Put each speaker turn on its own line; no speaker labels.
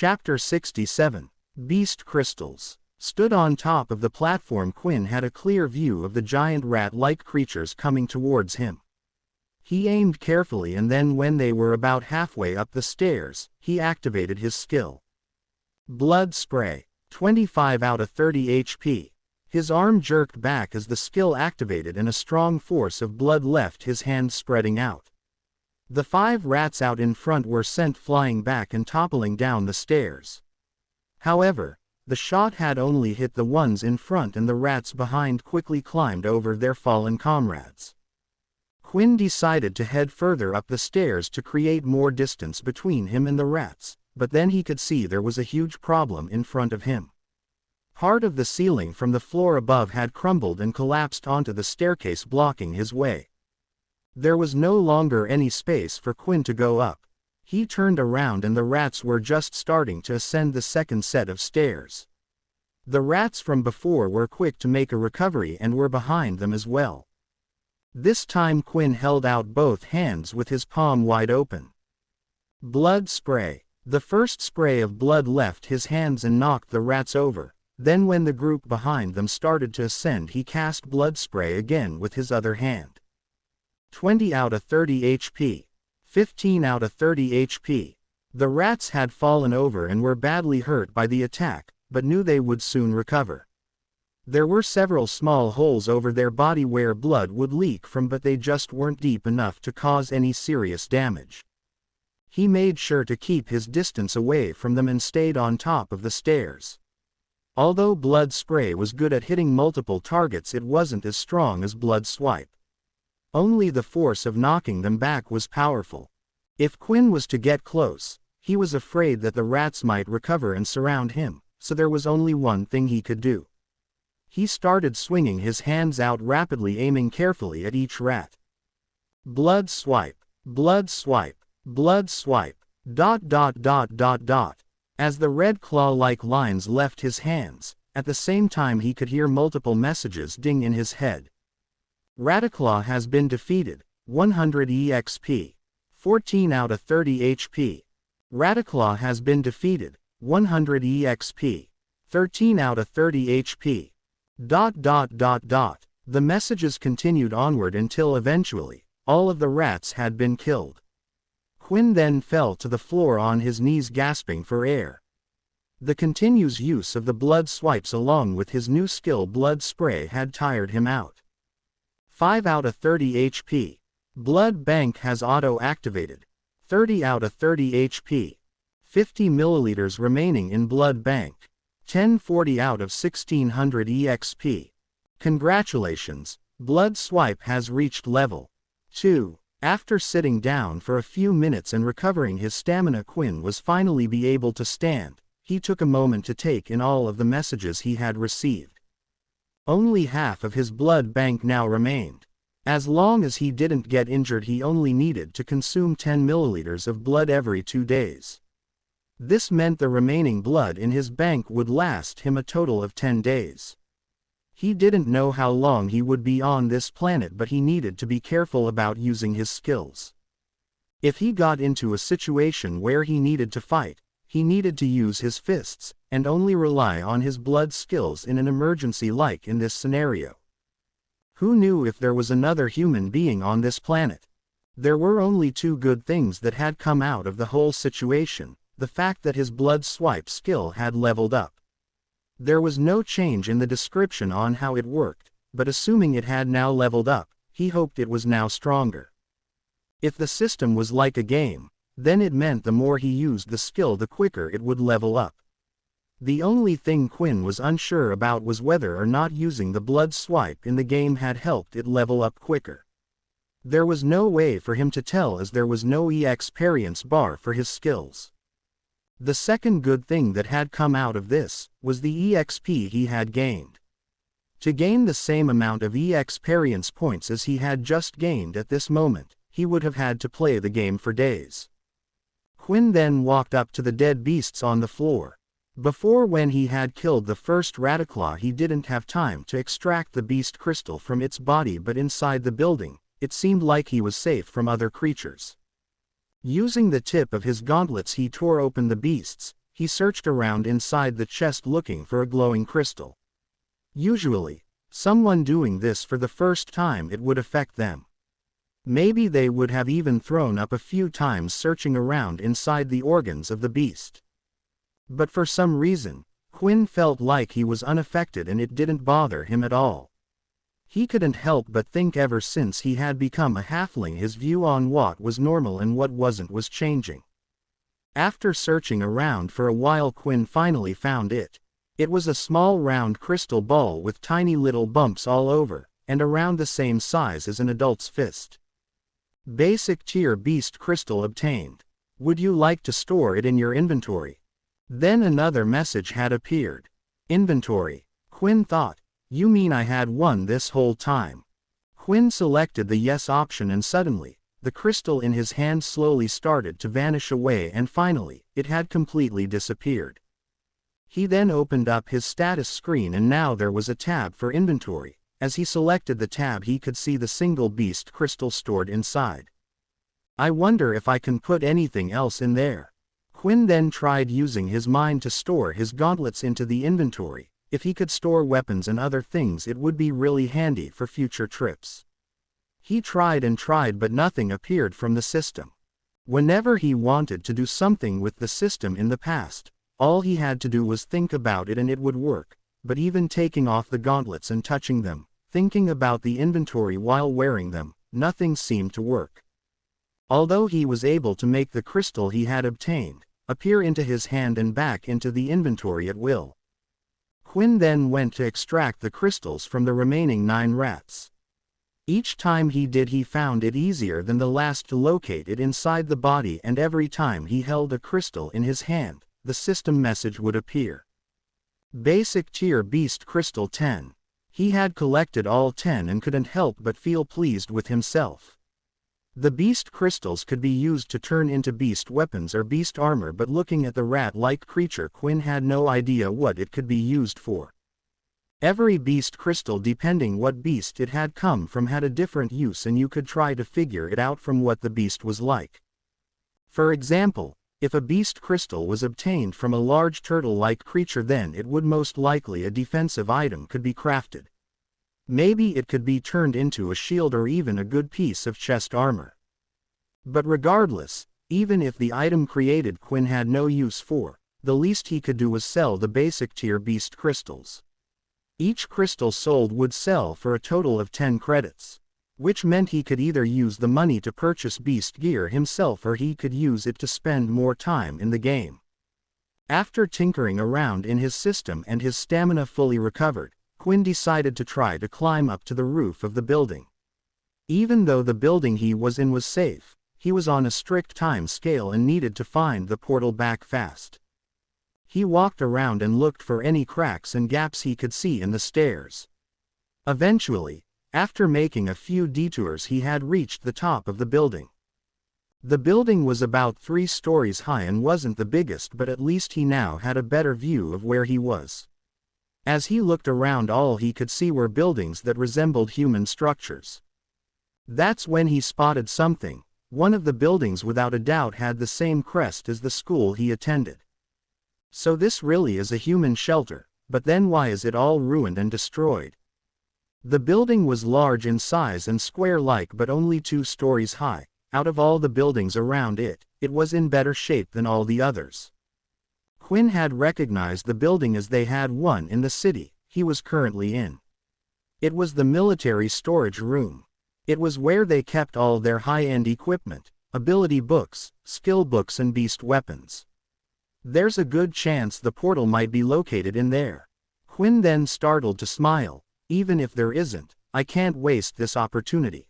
Chapter 67. Beast Crystals. Stood on top of the platform, Quinn had a clear view of the giant rat-like creatures coming towards him. He aimed carefully, and then when they were about halfway up the stairs, he activated his skill. Blood Spray. 25 out of 30 HP. His arm jerked back as the skill activated and a strong force of blood left his hand, spreading out. The 5 rats out in front were sent flying back and toppling down the stairs. However, the shot had only hit the ones in front, and the rats behind quickly climbed over their fallen comrades. Quinn decided to head further up the stairs to create more distance between him and the rats, but then he could see there was a huge problem in front of him. Part of the ceiling from the floor above had crumbled and collapsed onto the staircase, blocking his way. There was no longer any space for Quinn to go up. He turned around and the rats were just starting to ascend the second set of stairs. The rats from before were quick to make a recovery and were behind them as well. This time Quinn held out both hands with his palm wide open. Blood Spray. The first spray of blood left his hands and knocked the rats over. Then when the group behind them started to ascend, he cast Blood Spray again with his other hand. 20 out of 30 HP. 15 out of 30 HP. The rats had fallen over and were badly hurt by the attack, but knew they would soon recover. There were several small holes over their body where blood would leak from, but they just weren't deep enough to cause any serious damage. He made sure to keep his distance away from them and stayed on top of the stairs. Although Blood Spray was good at hitting multiple targets, it wasn't as strong as Blood Swipe. Only the force of knocking them back was powerful. If Quinn was to get close, he was afraid that the rats might recover and surround him, so there was only one thing he could do. He started swinging his hands out rapidly, aiming carefully at each rat. Blood Swipe. Blood Swipe. Blood Swipe. ... As the red claw-like lines left his hands, at the same time he could hear multiple messages ding in his head. Rataclaw has been defeated. 100 EXP. 14 out of 30 HP. Rataclaw has been defeated. 100 EXP. 13 out of 30 HP. ... The messages continued onward until eventually, all of the rats had been killed. Quinn then fell to the floor on his knees, gasping for air. The continuous use of the blood swipes along with his new skill Blood Spray had tired him out. 5 out of 30 HP. Blood Bank has auto-activated. 30 out of 30 HP. 50 milliliters remaining in Blood Bank. 1040 out of 1600 EXP. Congratulations, Blood Swipe has reached level 2. After sitting down for a few minutes and recovering his stamina, Quinn was finally be able to stand. He took a moment to take in all of the messages he had received. Only half of his blood bank now remained. As long as he didn't get injured, he only needed to consume 10 milliliters of blood every 2 days. This meant the remaining blood in his bank would last him a total of 10 days. He didn't know how long he would be on this planet, but he needed to be careful about using his skills. If he got into a situation where he needed to fight, he needed to use his fists, and only rely on his blood skills in an emergency like in this scenario. Who knew if there was another human being on this planet? There were only 2 good things that had come out of the whole situation: the fact that his blood swipe skill had leveled up. There was no change in the description on how it worked, but assuming it had now leveled up, he hoped it was now stronger. If the system was like a game, then it meant the more he used the skill, the quicker it would level up. The only thing Quinn was unsure about was whether or not using the blood swipe in the game had helped it level up quicker. There was no way for him to tell, as there was no experience bar for his skills. The second good thing that had come out of this was the EXP he had gained. To gain the same amount of experience points as he had just gained at this moment, he would have had to play the game for days. Quinn then walked up to the dead beasts on the floor. Before, when he had killed the first Rataclaw, he didn't have time to extract the beast crystal from its body, but inside the building, it seemed like he was safe from other creatures. Using the tip of his gauntlets, he tore open the beasts, he searched around inside the chest looking for a glowing crystal. Usually, someone doing this for the first time, it would affect them. Maybe they would have even thrown up a few times searching around inside the organs of the beast. But for some reason, Quinn felt like he was unaffected and it didn't bother him at all. He couldn't help but think ever since he had become a halfling his view on what was normal and what wasn't was changing. After searching around for a while, Quinn finally found it. It was a small round crystal ball with tiny little bumps all over, and around the same size as an adult's fist. Basic tier beast crystal obtained. Would you like to store it in your inventory? Then another message had appeared. Inventory. Quinn thought, you mean I had one this whole time? Quinn selected the yes option and suddenly, the crystal in his hand slowly started to vanish away and finally, it had completely disappeared. He then opened up his status screen and now there was a tab for inventory. As he selected the tab he could see the single beast crystal stored inside. I wonder if I can put anything else in there. Quinn then tried using his mind to store his gauntlets into the inventory. If he could store weapons and other things it would be really handy for future trips. He tried and tried but nothing appeared from the system. Whenever he wanted to do something with the system in the past, all he had to do was think about it and it would work, but even taking off the gauntlets and touching them, thinking about the inventory while wearing them, nothing seemed to work. Although he was able to make the crystal he had obtained appear into his hand and back into the inventory at will. Quinn then went to extract the crystals from the remaining 9 rats. Each time he did he found it easier than the last to locate it inside the body, and every time he held a crystal in his hand, the system message would appear. Basic tier beast crystal 10. He had collected all 10 and couldn't help but feel pleased with himself. The beast crystals could be used to turn into beast weapons or beast armor, but looking at the rat-like creature, Quinn had no idea what it could be used for. Every beast crystal, depending what beast it had come from, had a different use and you could try to figure it out from what the beast was like. For example, if a beast crystal was obtained from a large turtle-like creature, then it would most likely a defensive item could be crafted. Maybe it could be turned into a shield or even a good piece of chest armor. But regardless, even if the item created Quinn had no use for, the least he could do was sell the basic tier beast crystals. Each crystal sold would sell for a total of 10 credits, which meant he could either use the money to purchase beast gear himself or he could use it to spend more time in the game. After tinkering around in his system and his stamina fully recovered, Quinn decided to try to climb up to the roof of the building. Even though the building he was in was safe, he was on a strict time scale and needed to find the portal back fast. He walked around and looked for any cracks and gaps he could see in the stairs. Eventually, after making a few detours, he had reached the top of the building. The building was about 3 stories high and wasn't the biggest, but at least he now had a better view of where he was. As he looked around, all he could see were buildings that resembled human structures. That's when he spotted something. One of the buildings without a doubt had the same crest as the school he attended. So this really is a human shelter, but then why is it all ruined and destroyed? The building was large in size and square-like but only 2 stories high. Out of all the buildings around it, it was in better shape than all the others. Quinn had recognized the building as they had one in the city he was currently in. It was the military storage room. It was where they kept all their high-end equipment, ability books, skill books and beast weapons. There's a good chance the portal might be located in there. Quinn then startled to smile. Even if there isn't, I can't waste this opportunity.